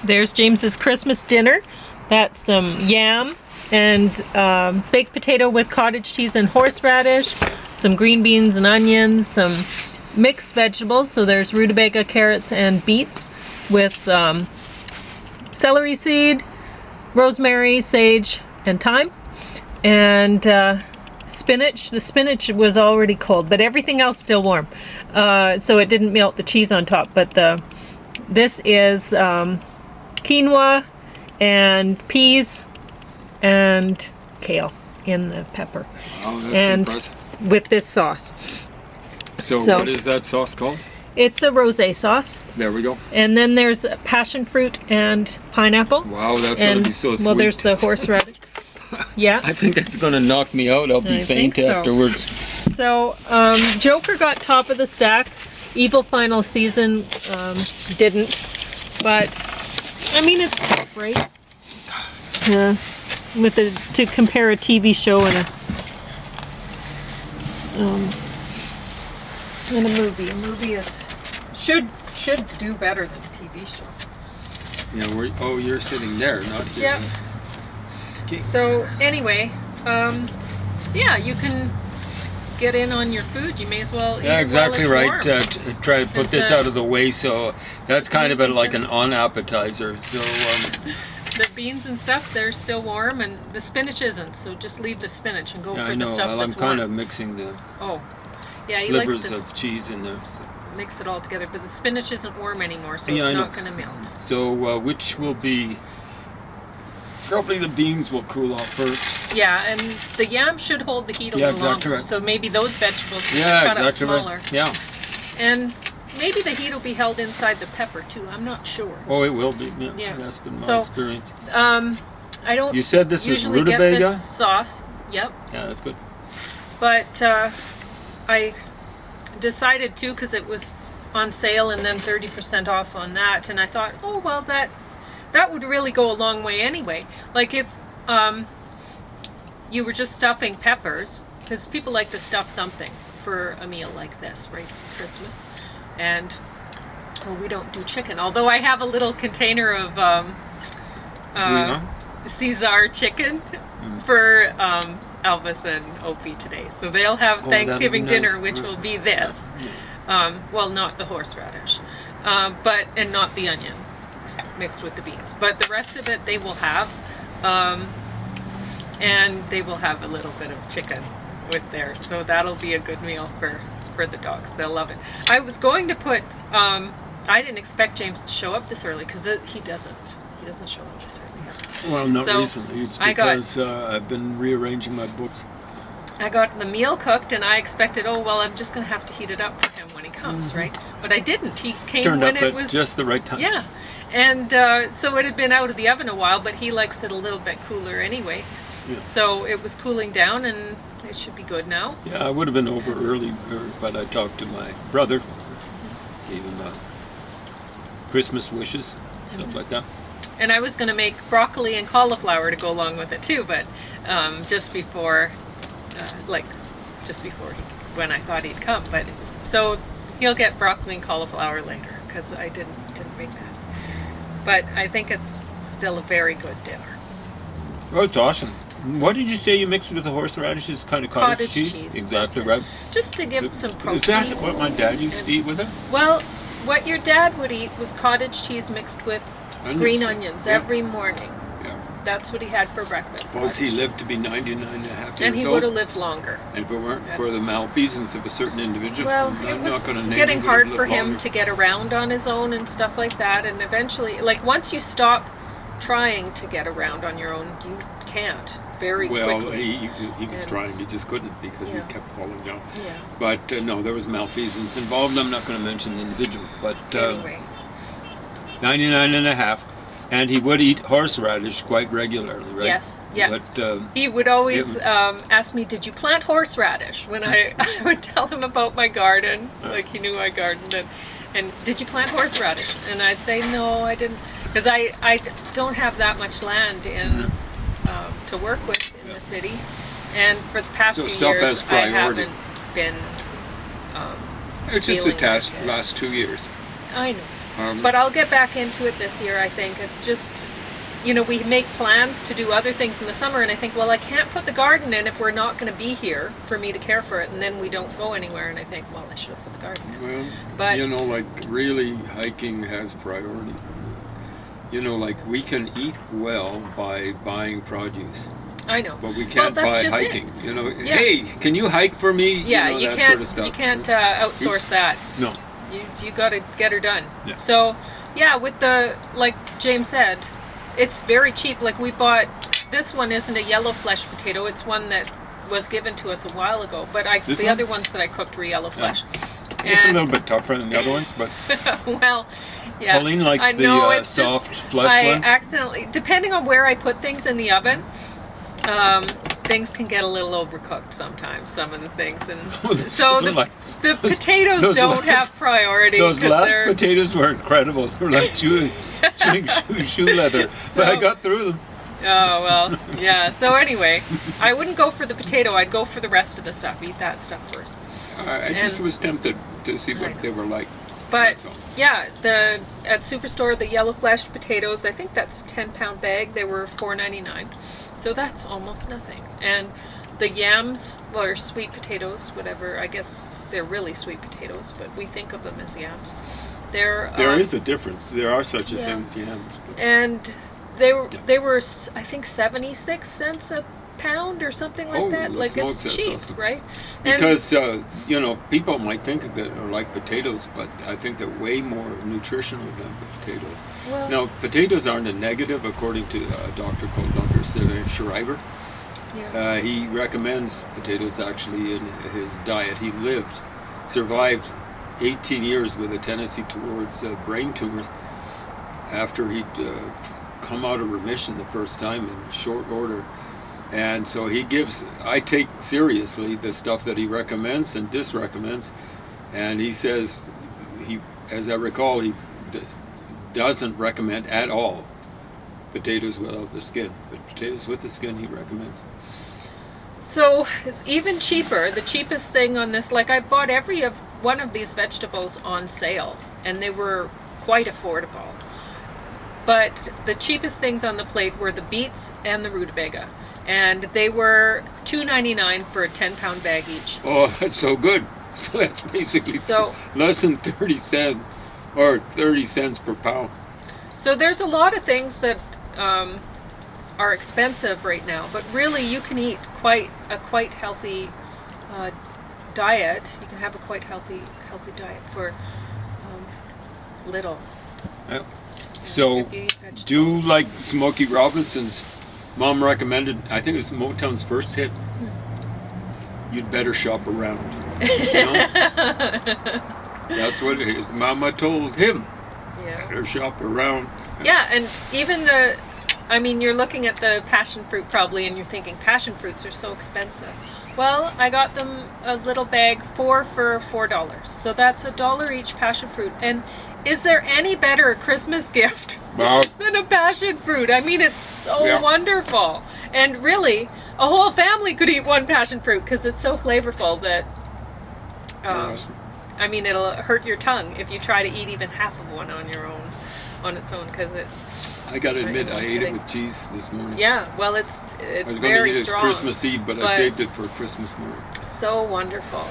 There's James's Christmas dinner. That's some yam and baked potato with cottage cheese and horseradish, some green beans and onions, some mixed vegetables. So there's rutabaga, carrots, and beets with celery seed, rosemary, sage, and thyme. And spinach. The spinach was already cold, but everything else still warm. So it didn't melt the cheese on top. But this is quinoa and peas and kale in the pepper. Oh, that's and impressive. With this sauce. So what is that sauce called? It's a rosé sauce. There we go. And then there's passion fruit and pineapple. Wow, that's going to be so sweet. Well, there's the horseradish. Yeah. I think that's going to knock me out. I'll be faint afterwards. So, Joker got top of the stack. Evil Final Season didn't. But, I mean, it's tough, right? To compare a TV show and a movie. A movie should do better than a TV show. Yeah, you're sitting there, not here. Yeah. Okay. So anyway, yeah, you can get in on your food. You may as well eat it exactly while right. it's Try to put this out of the way. So that's kind of like an on-appetizer. So the beans and stuff, they're still warm, and the spinach isn't. So just leave the spinach and go for the stuff that's I'm kind of mixing the slivers of cheese in there. So. Mix it all together, but the spinach isn't warm anymore, so it's not going to melt. So which will be... Probably the beans will cool off first. Yeah, and the yam should hold the heat a little longer. Right. So maybe those vegetables cut up smaller. Right. Yeah. And maybe the heat will be held inside the pepper too. I'm not sure. Oh, it will be. Yeah. That's been my experience. I don't. You said this was usually rutabaga? Get this sauce. Yep. Yeah, that's good. But I decided to, because it was on sale and then 30% off on that, and I thought, oh well, that would really go a long way anyway. Like if you were just stuffing peppers, because people like to stuff something for a meal like this, right, for Christmas. And, well, we don't do chicken, although I have a little container of Caesar chicken for Elvis and Opie today. So they'll have Thanksgiving dinner, which will be this. Well, not the horseradish, and not the onion mixed with the beans, but the rest of it they will have, and they will have a little bit of chicken with theirs, so that'll be a good meal for the dogs. They'll love it. I was going to put I didn't expect James to show up this early, because he doesn't show up this early. Well, not recently. It's because I've been rearranging my books. I got the meal cooked, and I expected, oh well, I'm just going to have to heat it up for him when he comes, right? But I didn't. He came Turned when up it at was just the right time. Yeah. And so it had been out of the oven a while, but he likes it a little bit cooler anyway. Yeah. So it was cooling down, and it should be good now. Yeah, I would have been over early, but I talked to my brother, gave him Christmas wishes, stuff like that. And I was going to make broccoli and cauliflower to go along with it too, but just before when I thought he'd come. But so he'll get broccoli and cauliflower later, because I didn't make that. But I think it's still a very good dinner. Oh, it's awesome. What did you say you mixed with the horseradish? It's kind of cottage cheese? Exactly right. Just to give some protein. Is that what my dad used to eat with it? Well, what your dad would eat was cottage cheese mixed with green onions every morning. Yeah. That's what he had for breakfast. Folks, he lived to be 99 and a half years old. And he would have lived longer. And if it weren't for the malfeasance of a certain individual, well, it was getting hard for him to get around on his own and stuff like that. And eventually, like once you stop trying to get around on your own, you can't very quickly. Well, he was trying, he just couldn't, because he kept falling down. Yeah. But no, there was malfeasance involved. I'm not going to mention the individual, but anyway. 99 and a half. And he would eat horseradish quite regularly, right? Yes, yeah. But, he would always ask me, did you plant horseradish? When I would tell him about my garden, like he knew I gardened it. And did you plant horseradish? And I'd say, no, I didn't. Because I don't have that much land to work with in the city. And for the past few years, I haven't been it's just the last 2 years. I know. But I'll get back into it this year, I think. It's just, you know, we make plans to do other things in the summer, and I think, well, I can't put the garden in if we're not going to be here for me to care for it, and then we don't go anywhere, and I think, well, I should have put the garden in. Well, but, you know, like, really hiking has priority. You know, like, we can eat well by buying produce. I know. But we can't buy hiking. You know, hey, can you hike for me? Yeah, you know, that can't. Sort of stuff. You can't outsource that. No. You got to get her done. Yeah. So, yeah, with the, like James said, it's very cheap. Like, we bought, this one isn't a yellow flesh potato. It's one that was given to us a while ago. But the other ones that I cooked were yellow flesh. Yeah. It's a little bit tougher than the other ones, but well, yeah. Pauline likes the soft flesh ones. I accidentally, depending on where I put things in the oven, things can get a little overcooked sometimes, some of the things, and so the potatoes don't have priority. Those last potatoes were incredible. They were like chewing shoe leather, but I got through them. Oh, well, yeah. So anyway, I wouldn't go for the potato. I'd go for the rest of the stuff. Eat that stuff first. I just was tempted to see what they were like. But yeah, at Superstore, the yellow flesh potatoes, I think that's a 10-pound bag. They were $4.99. So that's almost nothing. And the yams, or sweet potatoes, whatever, I guess they're really sweet potatoes, but we think of them as yams. There is a difference. There are such a thing as yams. But. And they were, I think, 76 cents a pound or something like that. Like, it's cheap, awesome. Right? Because, you know, people might think that they're like potatoes, but I think they're way more nutritional than potatoes. Well, now, potatoes aren't a negative, according to a doctor called Dr. Schreiber. Yeah. He recommends potatoes actually in his diet. He survived 18 years with a tendency towards brain tumors after he'd come out of remission the first time in short order. And so I take seriously the stuff that he recommends and disrecommends. And he says, as I recall, he doesn't recommend at all potatoes without the skin. But potatoes with the skin he recommends. So even cheaper, the cheapest thing on this, like, I bought every one of these vegetables on sale, and they were quite affordable. But the cheapest things on the plate were the beets and the rutabaga. And they were $2.99 for a 10-pound bag each. Oh, that's so good. So that's basically less than 30 cents, or 30 cents per pound. So there's a lot of things that are expensive right now, but really you can eat quite healthy diet. You can have a quite healthy diet for little. Yeah. So do like Smokey Robinson's mom recommended, I think it was Motown's first hit. You'd better shop around. You know? That's what his mama told him. Yeah. Better shop around. Yeah, and even you're looking at the passion fruit probably, and you're thinking passion fruits are so expensive. Well, I got them a little bag, 4 for $4. So that's $1 each passion fruit. And is there any better Christmas gift than a passion fruit? I mean, it's so wonderful. And really, a whole family could eat one passion fruit because it's so flavorful that, I mean, it'll hurt your tongue if you try to eat even half of one on its own, because it's... I gotta admit, I ate it with cheese this morning. Yeah, well, it's very strong. I was going to eat it Christmas Eve, but I saved it for Christmas morning. So wonderful.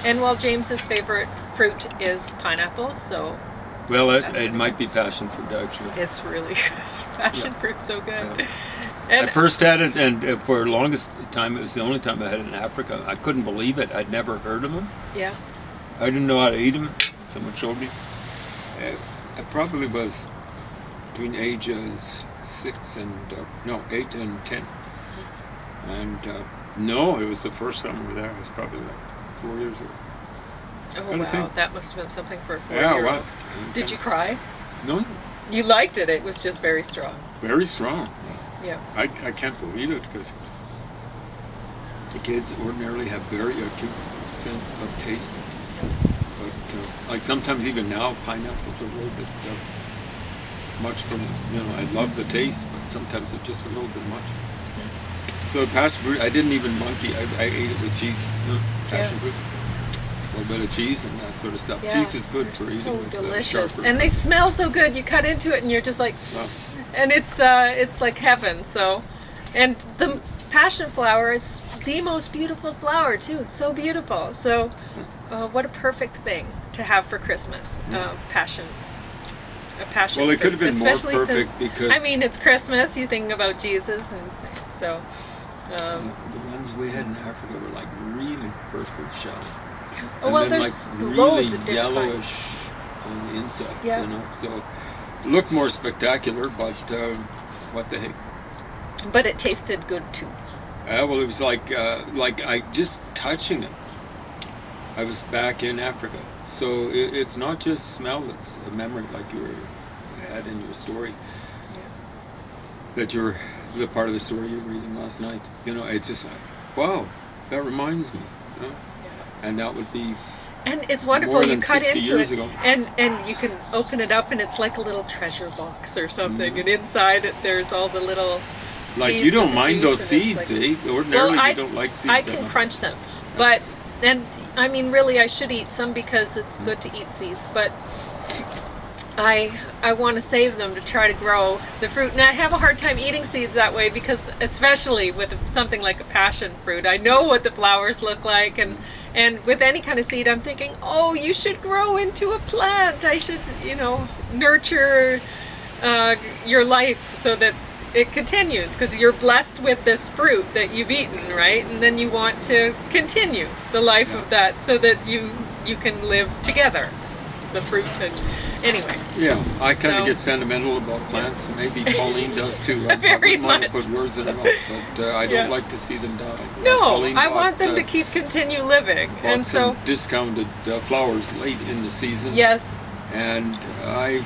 And well, James's favorite fruit is pineapple, so... Well, it might be passion fruit, actually. It's really good. Passion fruit's so good. Yeah. And I first had it, and for the longest time, it was the only time I had it in Africa. I couldn't believe it. I'd never heard of them. Yeah. I didn't know how to eat them. Someone showed me. I probably was between ages 8 and 10. And no, it was the first time we were there. It was probably like 4 years ago. Oh, wow. That must have been something for a 4-year-old. Yeah, it was. Did you cry? No. You liked it. It was just very strong. Very strong. Yeah. I can't believe it, because the kids ordinarily have very acute sense of taste. But like sometimes even now, pineapple's a little bit much for me. You know, I love the taste, but sometimes it's just a little bit much. Mm-hmm. So passion fruit, I didn't even monkey. I ate it with cheese. You know, passion fruit. little bit of cheese and that sort of stuff. Yeah, Cheese is good they're for eating. so with, delicious, sharper. and they smell so good. You cut into it, and you're just like, and it's like heaven. So, and the passion flower is the most beautiful flower too. It's so beautiful. So, what a perfect thing to have for Christmas. Passion. A passion. Well, it could have been more especially perfect since, because I mean, it's Christmas. You think about Jesus, and so. The ones we had in Africa were like really purple shell. Oh, And well, then there's like really loads of different yellowish kinds. on the inside, Yeah. you know. So looked more spectacular, but what the heck? But it tasted good too. Well, it was like I just touching it. I was back in Africa, so it's not just smell; it's a memory, like you had in your story. That you're the part of the story you're reading last night. You know, it's just like, wow, that reminds me. You know? And that would be. And it's wonderful. More You than cut 60 into years it, ago. and you can open it up, and it's like a little treasure box or something. And inside it, there's all the little. Like seeds you don't and the mind juice, those and it's seeds, like, eh? Ordinarily well, you don't like seeds. I can crunch them, but I mean, really, I should eat some because it's good to eat seeds. But I want to save them to try to grow the fruit, and I have a hard time eating seeds that way because, especially with something like a passion fruit, I know what the flowers look like, and with any kind of seed, I'm thinking, oh, you should grow into a plant. I should, nurture your life so that it continues, because you're blessed with this fruit that you've eaten, right? And then you want to continue the life of that so that you can live together, the fruit. And anyway. Yeah, I kind of get sentimental about plants. Maybe Pauline does too. I Very wouldn't want to much. put words in her mouth, but I don't like to see them die. No, Pauline I bought, want them to continue living. Bought And so some discounted flowers late in the season. yes. And I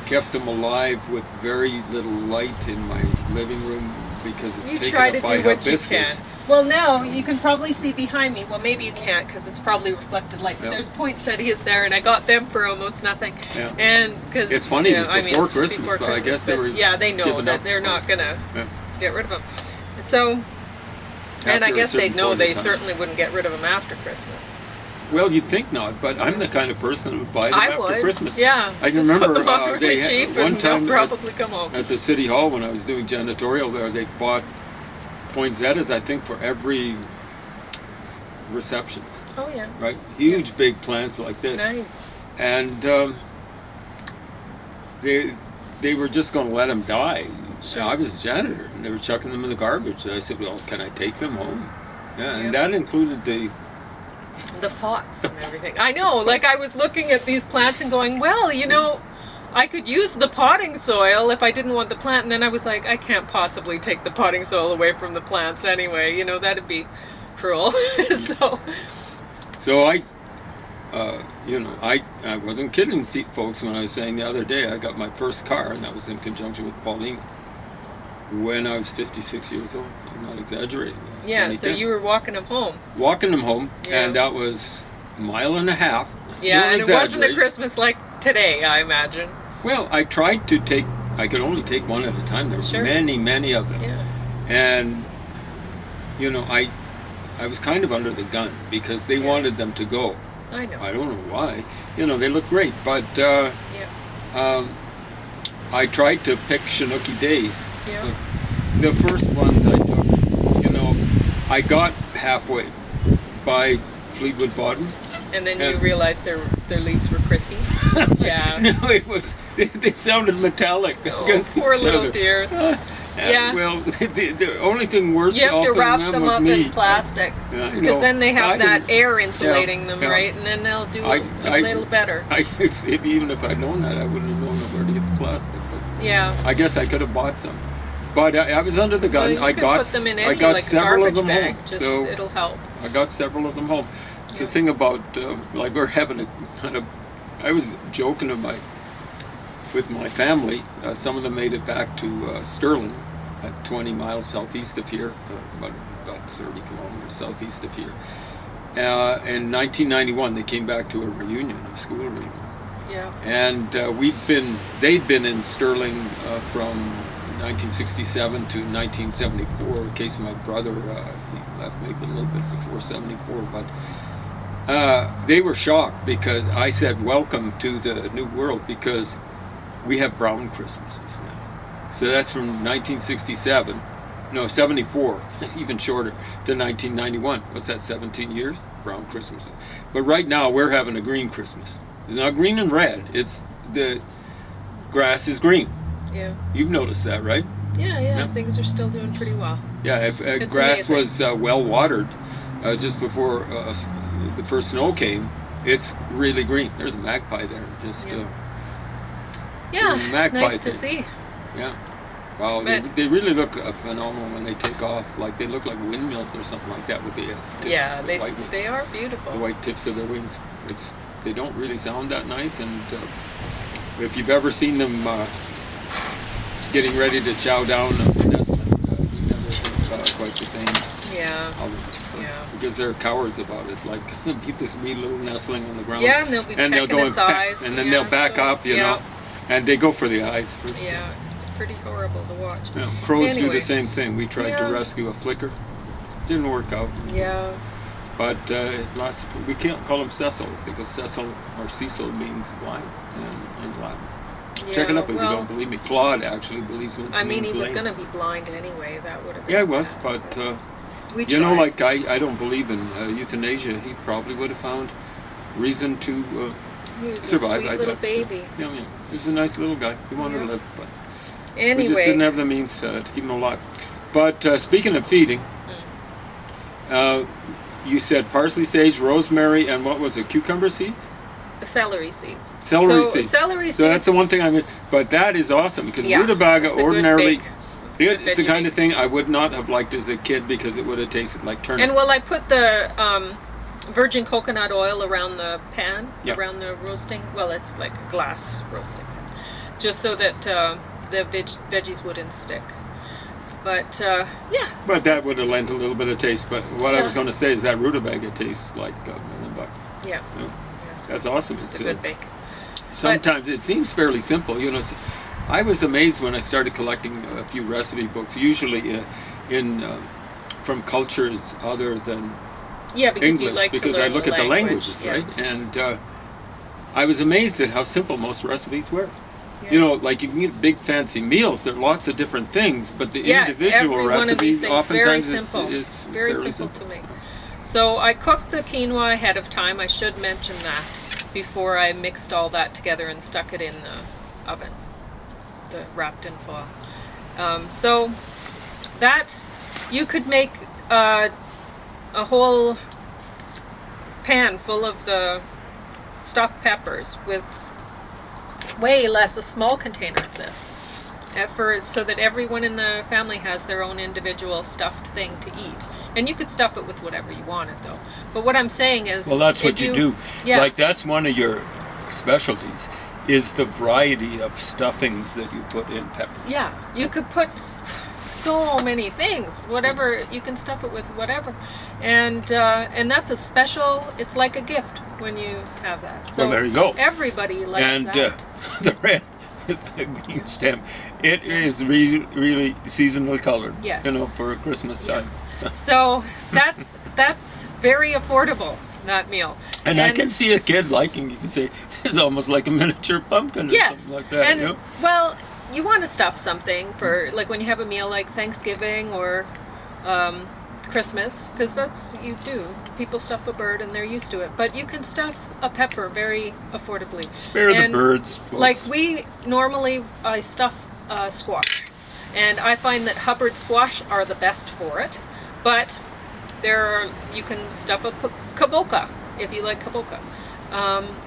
kept them alive with very little light in my living room because it's You taken try up to by do what you hibiscus. can. Well, now you can probably see behind me. Well, maybe you can't because it's probably reflected light. But there's poinsettias there, and I got them for almost nothing. Yeah. And because It's funny, it was before it's just Christmas, before but I guess they were they know giving that up they're not gonna get rid of them. And so, and I After a guess certain they'd know point they in time. certainly wouldn't get rid of them after Christmas. Well, you'd think not, but I'm the kind of person who would buy them I after would. Christmas. Yeah. I can Just remember put them on really they had cheap one and time they'll probably come home. at the city hall when I was doing janitorial there, they bought poinsettias, I think, for every receptionist. Oh yeah. Right, huge big plants like this. Nice. And they were just going to let them die. Sure. I was a janitor, and they were chucking them in the garbage. And I said, "Well, can I take them home?" Yeah, and that included the pots and everything. I know, like I was looking at these plants and going, well, I could use the potting soil if I didn't want the plant, and then I was like, I can't possibly take the potting soil away from the plants anyway, that'd be cruel. So I I wasn't kidding folks when I was saying the other day I got my first car, and that was in conjunction with Pauline, when I was 56 years old. I'm not exaggerating. Yeah, so you were walking them home. Walking them home, and that was a mile and a half. Yeah, Don't and exaggerate. it wasn't a Christmas like today, I imagine. Well, I tried to take, I could only take one at a time. There were many of them. Yeah. And, I was kind of under the gun because they wanted them to go. I know. I don't know why. They look great, but I tried to pick Chinook days. Yeah. The first ones I took, I got halfway by Fleetwood Bottom. And then you realized their leaves were crispy. Yeah. No, they sounded metallic against poor each little other. dears. Well, the only thing worse you have to wrap them them was up me. in plastic, because then they have that air insulating them, right? And then they'll do a little better. Even if I'd known that, I wouldn't have known where to get the plastic. But I guess I could have bought some. But I was under the gun. Well, I got put them in any, I got like several of them bag, home. so it'll help. I got several of them home. It's the thing about we're having I was joking with my family. Some of them made it back to Sterling, at 20 miles southeast of here, about 30 kilometers southeast of here. In 1991, they came back to a reunion, a school reunion. Yeah. And they'd been in Sterling from 1967 to 1974. In case my brother, he left maybe a little bit before 74, but They were shocked because I said, welcome to the new world, because we have brown Christmases now. So that's from 1967, no, 74, even shorter, to 1991. What's that, 17 years? Brown Christmases. But right now, we're having a green Christmas. It's not green and red. It's the grass is green. Yeah. You've noticed that, right? Yeah. Things are still doing pretty well. Yeah, if grass was well watered just before the first snow came, it's really green. There's a magpie there. Just it's nice to see. Yeah. Wow, they really look phenomenal when they take off. Like, they look like windmills or something like that with the they are beautiful. The white tips of their wings. They don't really sound that nice, and if you've ever seen them getting ready to chow down a nestling, you never think quite the same. Yeah. Because they're cowards about it. Like, keep this wee little nestling on the ground. Yeah, and they'll be pecking its eyes. And then they'll back up, you know. And they go for the eyes first. Yeah, it's pretty horrible to watch. Yeah, crows do the same thing. We tried to rescue a flicker. Didn't work out. Yeah. But we can't call him Cecil, because Cecil or Cecil means blind in Latin. Yeah, check it up if you don't believe me. Claude actually believes in. I mean, he was going to be blind anyway. That would have been. Yeah, he was, but you know, like I don't believe in euthanasia. He probably would have found reason to he was survive. A sweet little baby. Yeah. He was a nice little guy. He wanted to live, but anyway, we just didn't have the means to keep him alive. But speaking of feeding, you said parsley, sage, rosemary, and what was it? Cucumber seeds? Celery seeds. Celery seeds. So that's the one thing I missed. But that is awesome, because rutabaga ordinarily, it's the kind of thing I would not have liked as a kid, because it would have tasted like turnip. And I put the virgin coconut oil around the pan, around the roasting. Well, it's like a glass roasting pan, just so that the veggies wouldn't stick. But But that would have lent a little bit of taste. But what I was going to say is that rutabaga tastes like $1,000,000. Yeah. That's awesome. It's a good bake. Sometimes it seems fairly simple. You know, I was amazed when I started collecting a few recipe books, usually from cultures other than English, because I look at the languages, right? And I was amazed at how simple most recipes were. Yeah. You know, like you can get big fancy meals. There are lots of different things, but the individual recipe oftentimes is very simple to make. So I cooked the quinoa ahead of time. I should mention that before I mixed all that together and stuck it in the oven, wrapped in foil. So that you could make a whole pan full of the stuffed peppers with way less, a small container of this, so that everyone in the family has their own individual stuffed thing to eat. And you could stuff it with whatever you wanted, though. But what I'm saying is, well, that's what you do. Yeah. Like, that's one of your specialties, is the variety of stuffings that you put in peppers. Yeah, you could put so many things, whatever, you can stuff it with whatever. And that's a special, it's like a gift when you have that. So well, there you go. Everybody likes that. And the red with the green stem, it is really, really seasonally colored. Yes. You know, for Christmas time. So that's very affordable, that meal. And I can see a kid liking. You can say it's almost like a miniature pumpkin or something like that. And well, you want to stuff something for, like, when you have a meal like Thanksgiving or Christmas, because that's, you do. People stuff a bird and they're used to it. But you can stuff a pepper very affordably. Spare the birds, folks. Like I stuff squash. And I find that Hubbard squash are the best for it. But you can stuff a kaboka, if you like kaboka.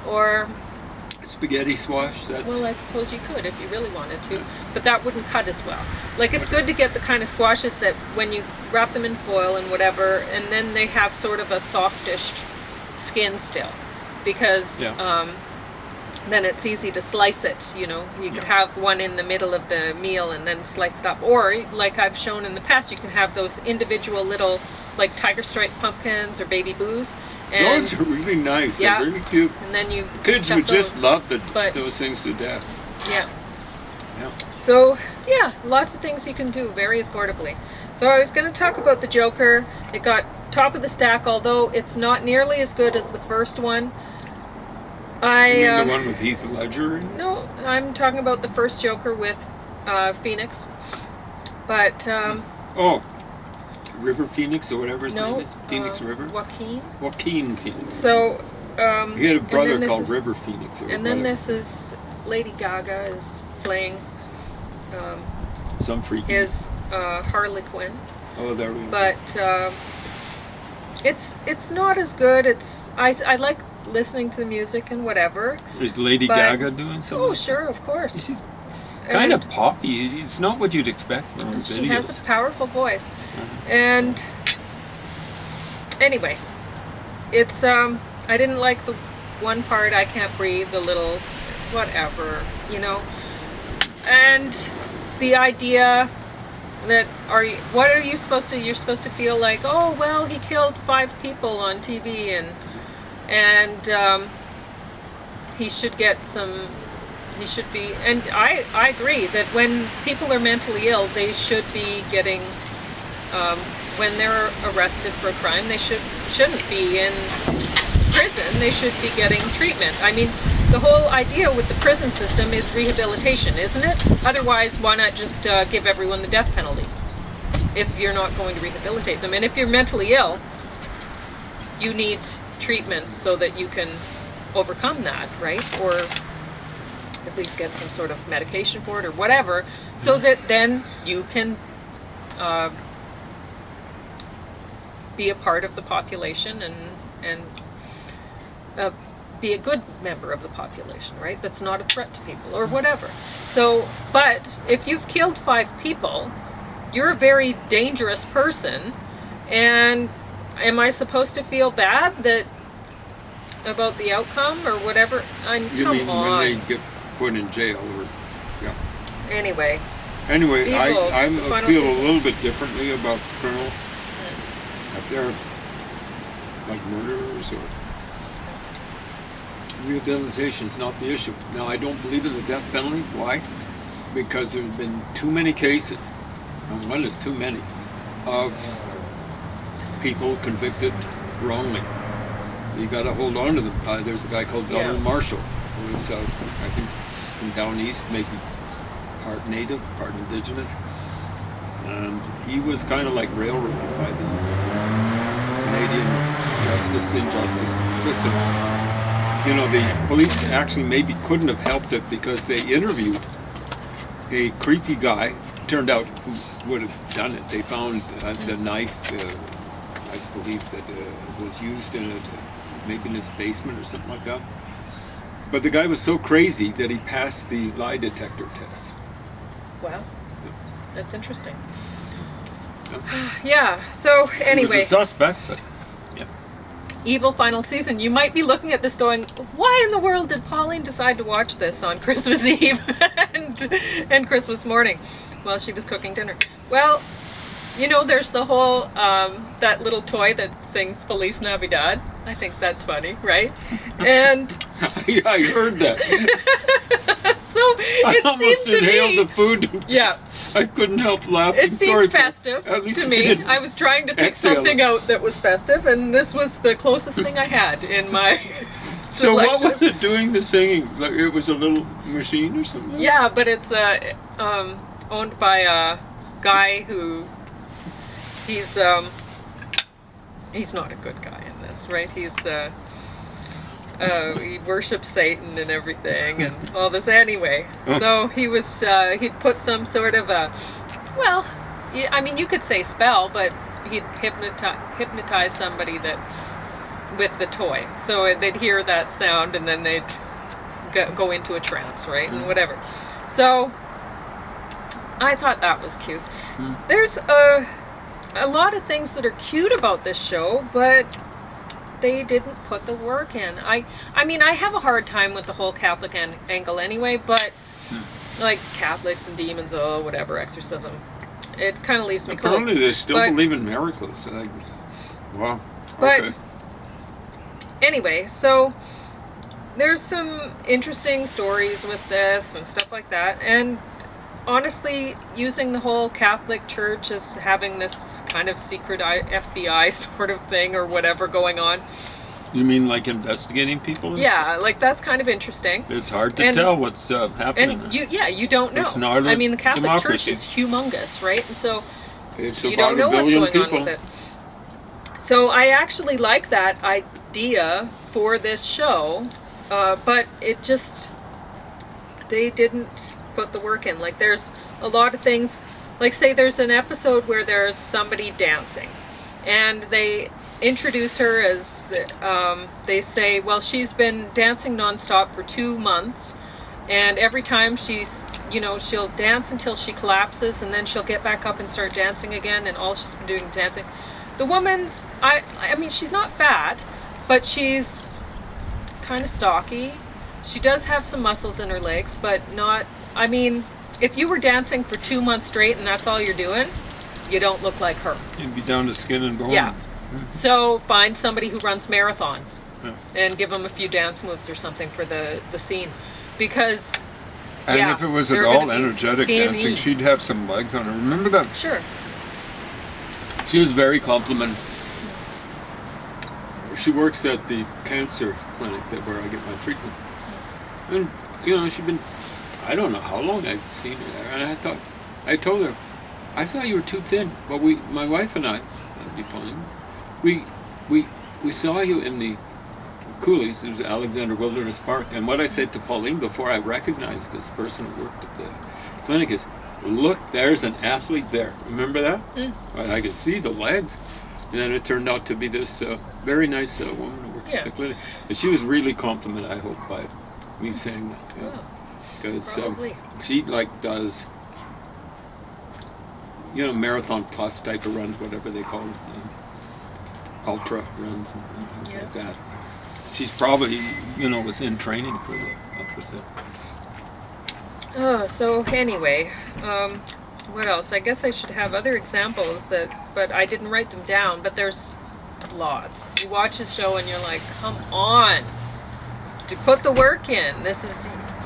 Or spaghetti squash. Well, I suppose you could if you really wanted to, but that wouldn't cut as well. Like, it's good to get the kind of squashes that when you wrap them in foil and whatever, and then they have sort of a softish skin still, because then it's easy to slice it. You know, you could have one in the middle of the meal and then slice it up, or like I've shown in the past, you can have those individual little, like, tiger stripe pumpkins or baby blues. And those are really nice. They're really cute. And then you kids would just love those things to death. Yeah. So lots of things you can do very affordably. So I was going to talk about the Joker. It got top of the stack, although it's not nearly as good as the first one. You mean the one with Heath Ledger? No, I'm talking about the first Joker with Phoenix. But River Phoenix or whatever his name is. Phoenix River. Joaquin Phoenix. So he had a brother called River Phoenix. And then this is Lady Gaga is playing some freaky his Harley Quinn. Oh, there we go. But it's not as good. I like listening to the music and whatever. Is Lady Gaga doing something? Oh, sure, of course. She's kind of poppy. It's not what you'd expect from her videos. She has a powerful voice. And anyway, it's I didn't like the one part, I can't breathe, the little whatever, you know. And the idea that you're supposed to feel like, oh well, he killed 5 people on TV and he should be, and I agree that when people are mentally ill, they should be getting when they're arrested for a crime, they shouldn't be in prison. They should be getting treatment. I mean, the whole idea with the prison system is rehabilitation, isn't it? Otherwise, why not just give everyone the death penalty if you're not going to rehabilitate them? And if you're mentally ill, you need treatment so that you can overcome that, right? Or at least get some sort of medication for it or whatever, so that then you can be a part of the population and be a good member of the population, right? That's not a threat to people or whatever. So, but if you've killed 5 people, you're a very dangerous person, and am I supposed to feel bad about the outcome or whatever? You mean when they get put in jail or Anyway, Evil, I feel a little bit differently about criminals. If they're like murderers, or rehabilitation is not the issue. Now, I don't believe in the death penalty. Why? Because there's been too many cases, and one is too many, of people convicted wrongly. You got to hold on to them. There's a guy called Donald Marshall, who is, I think, from down east, maybe part native, part indigenous, and he was kind of like railroaded by the Canadian injustice system. You know, the police actually maybe couldn't have helped it because they interviewed a creepy guy, turned out, who would have done it. They found the knife, I believe that was used maybe in his basement or something like that. But the guy was so crazy that he passed the lie detector test. Wow, that's interesting. Yeah, so anyway. He was a suspect, but yeah. Evil final season. You might be looking at this going, why in the world did Pauline decide to watch this on Christmas Eve and Christmas morning while she was cooking dinner? Well, you know, there's the whole, that little toy that sings Feliz Navidad. I think that's funny, right? And yeah, I heard that. So it almost seemed to inhaled me, the food. Yeah, I couldn't help laughing. it seemed festive to me. I was trying to pick something out that was festive, and this was the closest thing I had in my So selection. what was it doing the singing? Like it was a little machine or something? Yeah, but it's owned by a guy who he's not a good guy in this, right? He worships Satan and everything and all this anyway. So he'd put some sort of I mean, you could say spell, but he'd hypnotize somebody with the toy. So they'd hear that sound and then they'd go into a trance, right? And whatever. So I thought that was cute. There's a lot of things that are cute about this show, but they didn't put the work in. I mean, I have a hard time with the whole Catholic angle anyway, but like Catholics and demons, whatever, exorcism, it kind of leaves me cold. Apparently they still believe in miracles. Wow. But okay. Anyway, so there's some interesting stories with this and stuff like that, and honestly, using the whole Catholic Church as having this kind of secret FBI sort of thing or whatever going on. You mean like investigating people? Yeah, like that's kind of interesting. It's hard to tell what's happening. And you don't know. I mean, the Catholic democracy. Church is humongous, right? And so it's you don't know what's going people. on with it. So I actually like that idea for this show, but it just, they didn't put the work in. Like there's a lot of things, like say there's an episode where there's somebody dancing and they introduce her as, they say, well, she's been dancing nonstop for 2 months, and every time she's, she'll dance until she collapses and then she'll get back up and start dancing again, and all she's been doing is dancing. The woman's, I mean, she's not fat, but she's kind of stocky. She does have some muscles in her legs, but not, I mean, if you were dancing for 2 months straight and that's all you're doing, you don't look like her. You'd be down to skin and bone. Yeah. So find somebody who runs marathons and give them a few dance moves or something for the scene. Because, and if it was at all energetic dancing, she'd have some legs on her. Remember that? Sure. She was very complimentary. She works at the cancer clinic where I get my treatment. And, she'd been, I don't know how long I'd seen her there. And I told her, I thought you were too thin. But my wife and I, that'd be fine. We saw you in the Coolies, it was Alexander Wilderness Park, and what I said to Pauline before I recognized this person who worked at the clinic is, look, there's an athlete there. Remember that? I could see the legs. And then it turned out to be this very nice woman who works at the clinic. And she was really complimented, I hope, by me saying that. Because she does, marathon plus type of runs, whatever they call it. Ultra runs and things like that. So she's probably, was in training for that. So anyway, what else? I guess I should have other examples but I didn't write them down, but there's lots. You watch a show and you're like, come on, to put the work in.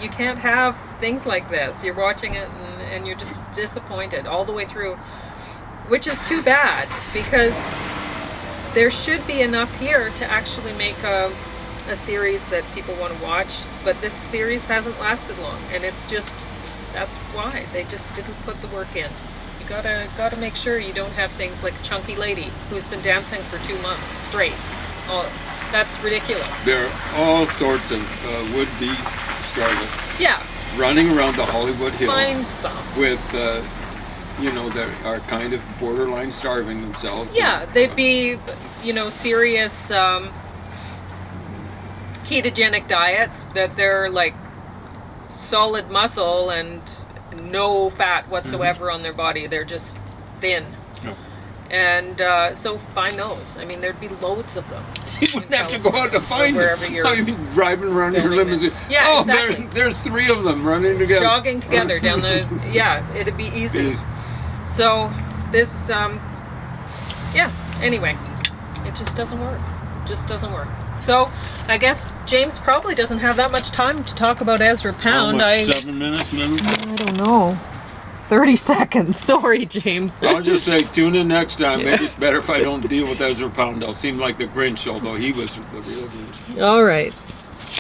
You can't have things like this. You're watching it and you're just disappointed all the way through, which is too bad, because there should be enough here to actually make a series that people want to watch, but this series hasn't lasted long, and it's just, that's why they just didn't put the work in. You gotta make sure you don't have things like a chunky lady who's been dancing for 2 months straight. Oh, that's ridiculous. There are all sorts of would-be starlets. Yeah. Running around the Hollywood Hills. Find some. With that are kind of borderline starving themselves. Yeah, they'd be, serious ketogenic diets, that they're like solid muscle and no fat whatsoever on their body. They're just thin. No. And so find those. I mean, there'd be loads of them. You wouldn't have to go out to find them. You'd be driving around in your limousine. Yeah, exactly. There's 3 of them running together. Jogging together down it'd be easy. So this, anyway, it just doesn't work. So I guess James probably doesn't have that much time to talk about Ezra Pound. How much, 7 minutes maybe? I don't know. 30 seconds. Sorry, James. I'll just say, tune in next time. Maybe it's better if I don't deal with Ezra Pound. I'll seem like the Grinch, although he was the real Grinch. All right.